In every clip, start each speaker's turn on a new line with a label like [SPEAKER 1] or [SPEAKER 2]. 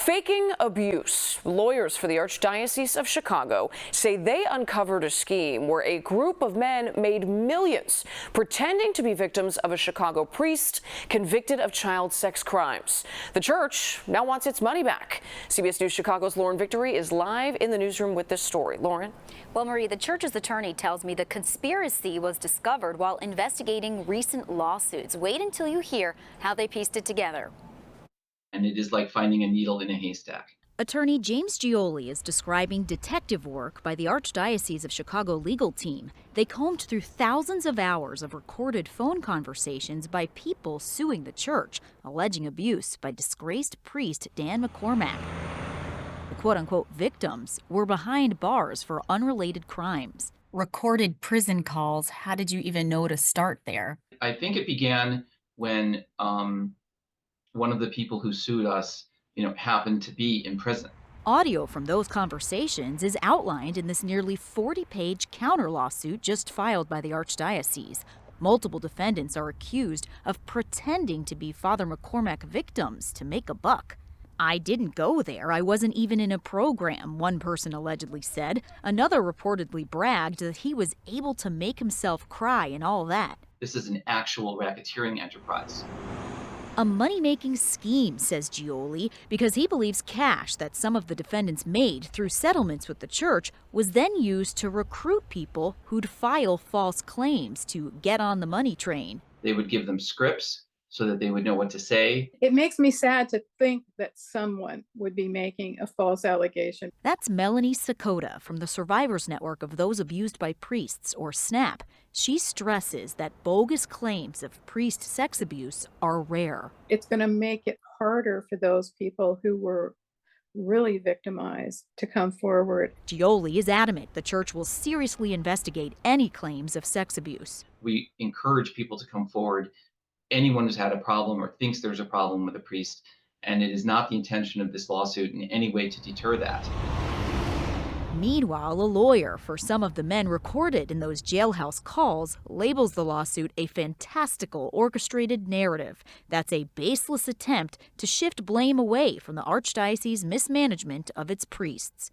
[SPEAKER 1] Faking abuse. Lawyers for the Archdiocese of Chicago say they uncovered a scheme where a group of men made millions pretending to be victims of a Chicago priest convicted of child sex crimes. The church now wants its money back. CBS News Chicago's Lauren Victory is live in the newsroom with this story. Lauren?
[SPEAKER 2] Well, Marie, the church's attorney tells me the conspiracy was discovered while investigating recent lawsuits. Wait until you hear how they pieced it together.
[SPEAKER 3] And it is like finding a needle in a haystack.
[SPEAKER 2] Attorney James Gioli is describing detective work by the Archdiocese of Chicago legal team. They combed through thousands of hours of recorded phone conversations by people suing the church, alleging abuse by disgraced priest Dan McCormack. The quote-unquote victims were behind bars for unrelated crimes.
[SPEAKER 4] Recorded prison calls. How did you even know to start there?
[SPEAKER 3] I think it began when one of the people who sued us, happened to be in prison.
[SPEAKER 2] Audio from those conversations is outlined in this nearly 40-page counter lawsuit just filed by the Archdiocese. Multiple defendants are accused of pretending to be Father McCormack victims to make a buck. "I didn't go there. I wasn't even in a program," one person allegedly said. Another reportedly bragged that he was able to make himself cry and all that.
[SPEAKER 3] This is an actual racketeering enterprise.
[SPEAKER 2] A money-making scheme, says Gioli, because he believes cash that some of the defendants made through settlements with the church was then used to recruit people who'd file false claims to get on the money train.
[SPEAKER 3] They would give them scripts so that they would know what to say.
[SPEAKER 5] It makes me sad to think that someone would be making a false allegation.
[SPEAKER 2] That's Melanie Sakota from the Survivors Network of Those Abused by Priests, or SNAP. She stresses that bogus claims of priest sex abuse are rare.
[SPEAKER 5] It's going to make it harder for those people who were really victimized to come forward.
[SPEAKER 2] Gioli is adamant the church will seriously investigate any claims of sex abuse.
[SPEAKER 3] We encourage people to come forward. Anyone who's had a problem or thinks there's a problem with a priest, and it is not the intention of this lawsuit in any way to deter that.
[SPEAKER 2] Meanwhile, a lawyer for some of the men recorded in those jailhouse calls labels the lawsuit a fantastical orchestrated narrative that's a baseless attempt to shift blame away from the Archdiocese's mismanagement of its priests.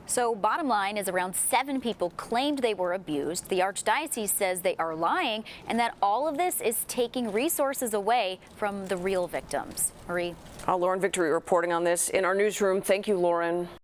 [SPEAKER 2] So bottom line is around 7 people claimed they were abused. The Archdiocese says they are lying and that all of this is taking resources away from the real victims. Marie?
[SPEAKER 1] Lauren Victory reporting on this in our newsroom. Thank you, Lauren.